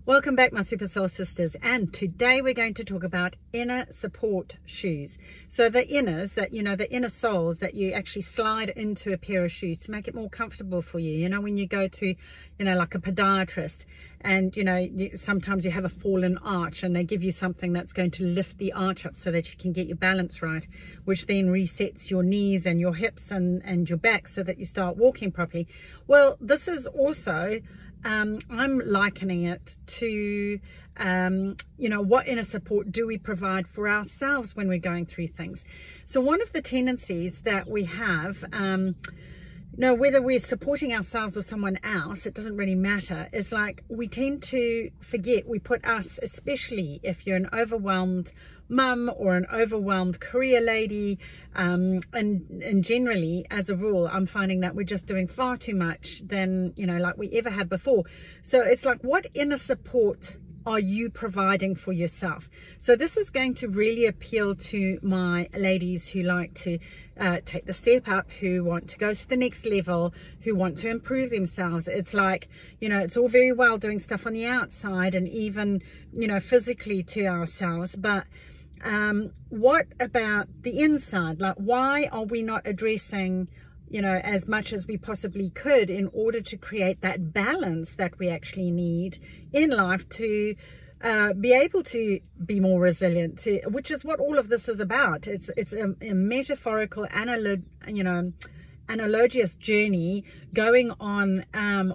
Welcome back, my Super Soul Sisters, and today we're going to talk about inner support shoes. So the inners that, the inner soles that you actually slide into a pair of shoes to make it more comfortable for you. When you go to, like a podiatrist and, sometimes you have a fallen arch and they give you something that's going to lift the arch up so that you can get your balance right, which then resets your knees and your hips and your back so that you start walking properly. Well, this is also... I'm likening it to, what inner support do we provide for ourselves when we're going through things. So one of the tendencies that we have, whether we're supporting ourselves or someone else, it doesn't really matter. It's like we tend to forget, we put us, especially if you're an overwhelmed mum or an overwhelmed career lady, and generally as a rule I'm finding that we're just doing far too much than like we ever have before. So it's like, what inner support are you providing for yourself? So this is going to really appeal to my ladies who like to take the step up, who want to go to the next level, who want to improve themselves. It's like, it's all very well doing stuff on the outside and even, physically to ourselves, but what about the inside? Like, why are we not addressing, as much as we possibly could in order to create that balance that we actually need in life to be able to be more resilient, which is what all of this is about. It's a metaphorical, analogous journey going on.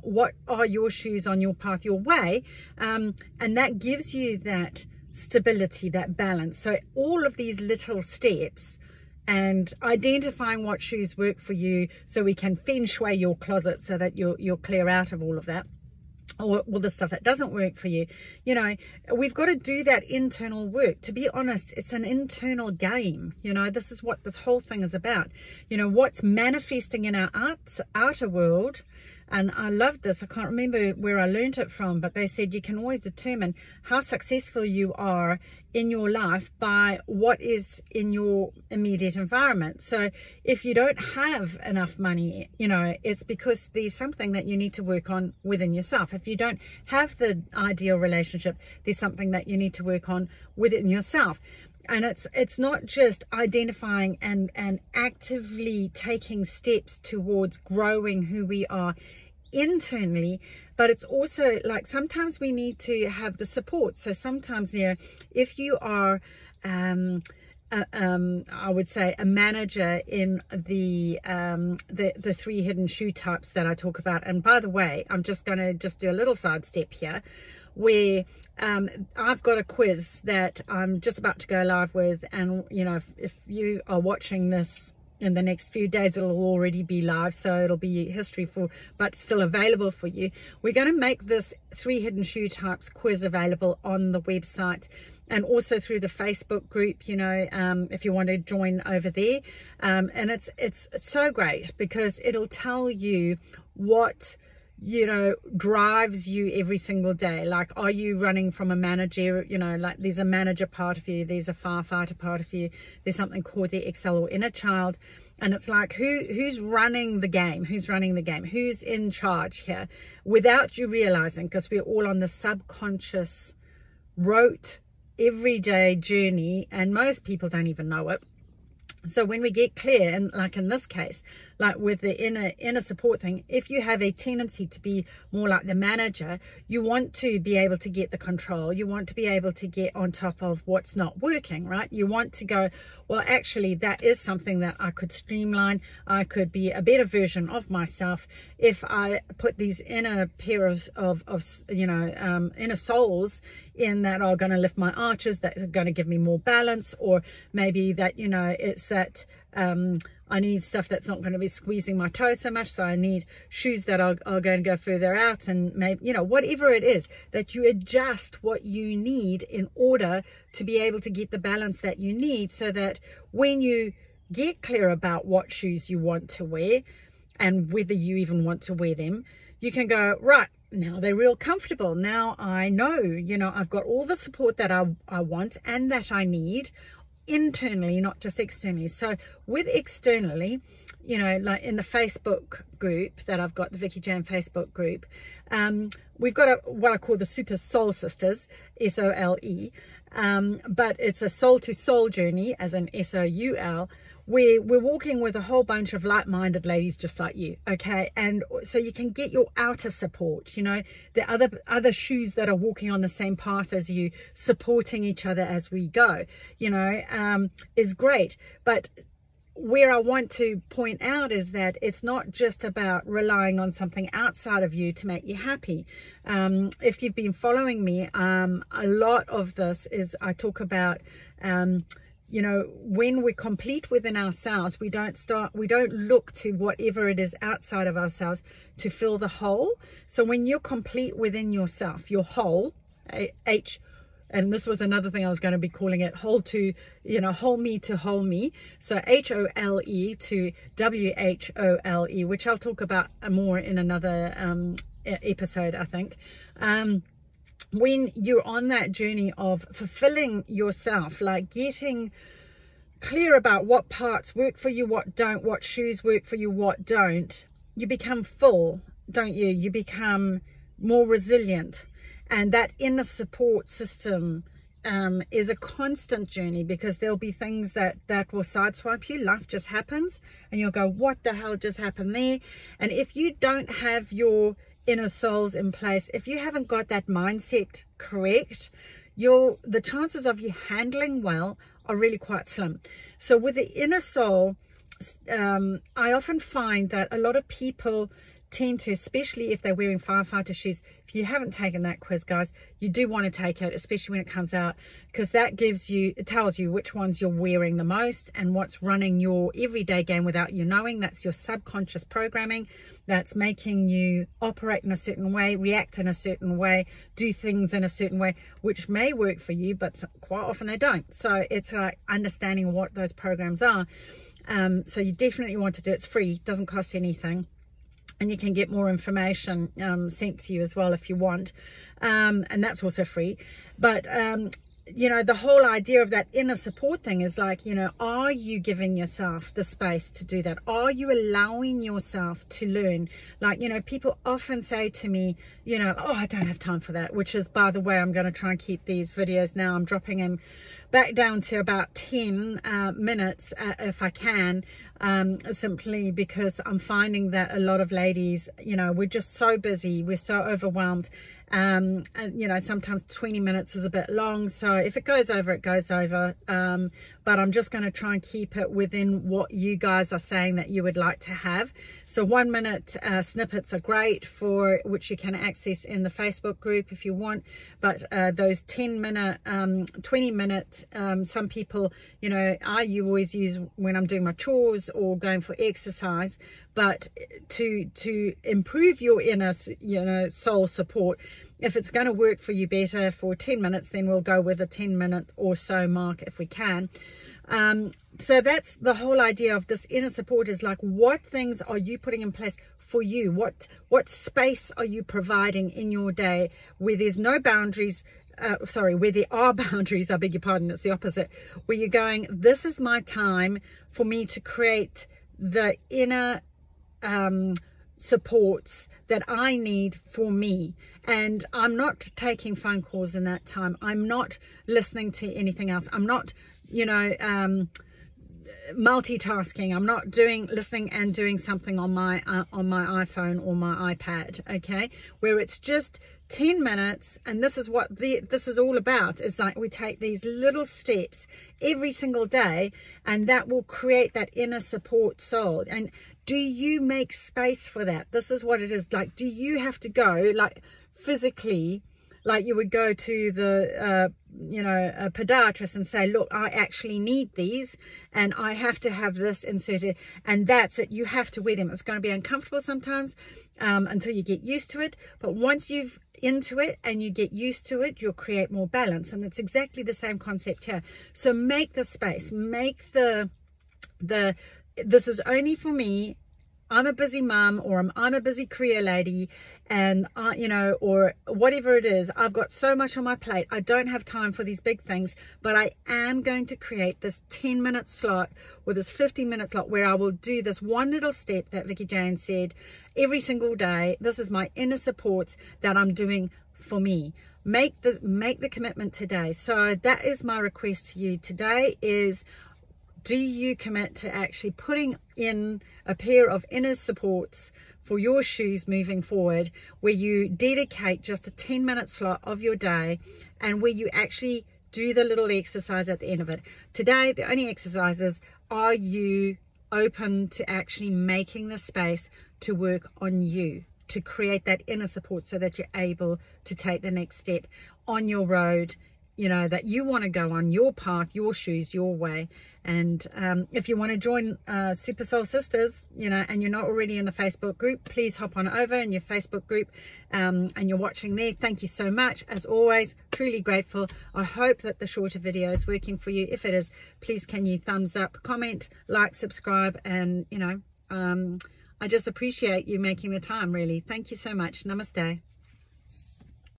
What are your shoes on your path, your way? And that gives you that stability, that balance. So all of these little steps and identifying what shoes work for you, so we can feng shui your closet so that you're clear out of all of that, or all the stuff that doesn't work for you. We've got to do that internal work. To be honest, it's an internal game. This is what this whole thing is about. What's manifesting in our outer world. And I loved this. I can't remember where I learned it from, but they said you can always determine how successful you are in your life by what is in your immediate environment. So if you don't have enough money, it's because there's something that you need to work on within yourself. If you don't have the ideal relationship, there's something that you need to work on within yourself. And it's not just identifying and actively taking steps towards growing who we are internally, but it's also like sometimes we need to have the support. So sometimes, if you are I would say a manager in the 3 hidden shoe types that I talk about. And by the way, I'm just going to do a little sidestep here, where I've got a quiz that I'm just about to go live with, and if you are watching this in the next few days, it'll already be live, so it'll be history but still available for you. We're going to make this 3 hidden shoe types quiz available on the website and also through the Facebook group, if you want to join over there. And it's so great because it'll tell you what drives you every single day. Like, are you running from a manager, like there's a manager part of you, there's a firefighter part of you, there's something called the Excel or inner child. And it's like, who's running the game? Who's running the game? Who's in charge here? Without you realizing, because we're all on the subconscious, rote, everyday journey, and most people don't even know it. So when we get clear, and like in this case, like with the inner support thing, if you have a tendency to be more like the manager, you want to be able to get the control. You want to be able to get on top of what's not working, right? You want to go, well, actually, that is something that I could streamline. I could be a better version of myself if I put these inner pair of inner soles in that are going to lift my arches, that are going to give me more balance, or maybe that, it's that I need stuff that's not going to be squeezing my toes so much, so I need shoes that are going to go further out, and maybe, whatever it is, that you adjust what you need in order to be able to get the balance that you need, so that when you get clear about what shoes you want to wear and whether you even want to wear them, you can go, right, now they're real comfortable. Now I know, I've got all the support that I want and that I need internally, not just externally. So with externally, you know, like in the Facebook group that I've got, the Vicki Jane Facebook group, we've got what I call the Super Soul Sisters, SOLE, but it's a soul to soul journey, as in SOUL, where we're walking with a whole bunch of like-minded ladies just like you, okay? And so you can get your outer support, you know, the other shoes that are walking on the same path as you, supporting each other as we go, you know, is great. But where I want to point out is that it's not just about relying on something outside of you to make you happy. If you've been following me, a lot of this is I talk about, you know, when we're complete within ourselves, we don't look to whatever it is outside of ourselves to fill the hole. So when you're complete within yourself, your whole, and this was another thing I was going to be calling it, whole to, you know, whole me to whole me. So HOLE to WHOLE, which I'll talk about more in another episode, I think. When you're on that journey of fulfilling yourself, like getting clear about what parts work for you, what don't, what shoes work for you, what don't, you become full, don't you? You become more resilient. And that inner support system is a constant journey, because there'll be things that will sideswipe you. Life just happens and you'll go, what the hell just happened there? And if you don't have your inner souls in place, if you haven't got that mindset correct, the chances of you handling well are really quite slim. So with the inner soul, I often find that a lot of people tend to, especially if they're wearing firefighter shoes, if you haven't taken that quiz, guys, you do want to take it, especially when it comes out, because that it tells you which ones you're wearing the most and what's running your everyday game without you knowing. That's your subconscious programming that's making you operate in a certain way, react in a certain way, do things in a certain way, which may work for you, but quite often they don't. So it's like understanding what those programs are. So you definitely want to do it. It's free, doesn't cost anything. And you can get more information sent to you as well if you want. And that's also free. But, you know, the whole idea of that inner support thing is like, you know, are you giving yourself the space to do that? Are you allowing yourself to learn? Like, you know, people often say to me, you know, oh, I don't have time for that, which is, by the way, I'm going to try and keep these videos now. I'm dropping them back down to about 10 minutes if I can, simply because I'm finding that a lot of ladies, you know, we're just so busy, we're so overwhelmed, and you know, sometimes 20 minutes is a bit long, so if it goes over, it goes over, but I'm just going to try and keep it within what you guys are saying that you would like to have. So 1 minute snippets are great, for which you can access in the Facebook group if you want, but those 10-minute 20-minute, some people, you know, I always use when I'm doing my chores or going for exercise. But to improve your inner, you know, soul support, if it's going to work for you better for 10 minutes, then we'll go with a 10-minute or so mark if we can. So that's the whole idea of this inner support, is like, what things are you putting in place for you? What space are you providing in your day where there's no boundaries? Where there are boundaries, I beg your pardon, it's the opposite, where you're going, this is my time for me to create the inner supports that I need for me. And I'm not taking phone calls in that time. I'm not listening to anything else. I'm not, you know, multitasking. I'm not listening and doing something on my iPhone or my iPad, okay, where it's just 10 minutes. And this is what this is all about. It's like we take these little steps every single day, and that will create that inner support soul. And do you make space for that? This is what it is. Like, do you have to go, like, physically, like you would go to the you know, a podiatrist and say, look, I actually need these and I have to have this inserted, and that's it. You have to wear them. It's going to be uncomfortable sometimes until you get used to it, but once you've into it and you get used to it, you'll create more balance. And it's exactly the same concept here. So make the space, make the this is only for me, I'm a busy mum, or I'm a busy career lady, and you know, or whatever it is, I've got so much on my plate, I don't have time for these big things, but I am going to create this 10-minute slot or this 15-minute slot where I will do this one little step that Vicki Jane said every single day. This is my inner supports that I'm doing for me. Make the commitment today. So that is my request to you today is, do you commit to actually putting in a pair of inner supports for your shoes moving forward, where you dedicate just a 10-minute slot of your day and where you actually do the little exercise at the end of it? Today, the only exercise is, are you open to actually making the space to work on you, to create that inner support so that you're able to take the next step on your road, you know, that you want to go on, your path, your shoes, your way. And if you want to join Super Soul Sisters, you know, and you're not already in the Facebook group, please hop on over in your Facebook group and you're watching there. Thank you so much. As always, truly grateful. I hope that the shorter video is working for you. If it is, please can you thumbs up, comment, like, subscribe, and, you know, I just appreciate you making the time, really. Thank you so much. Namaste.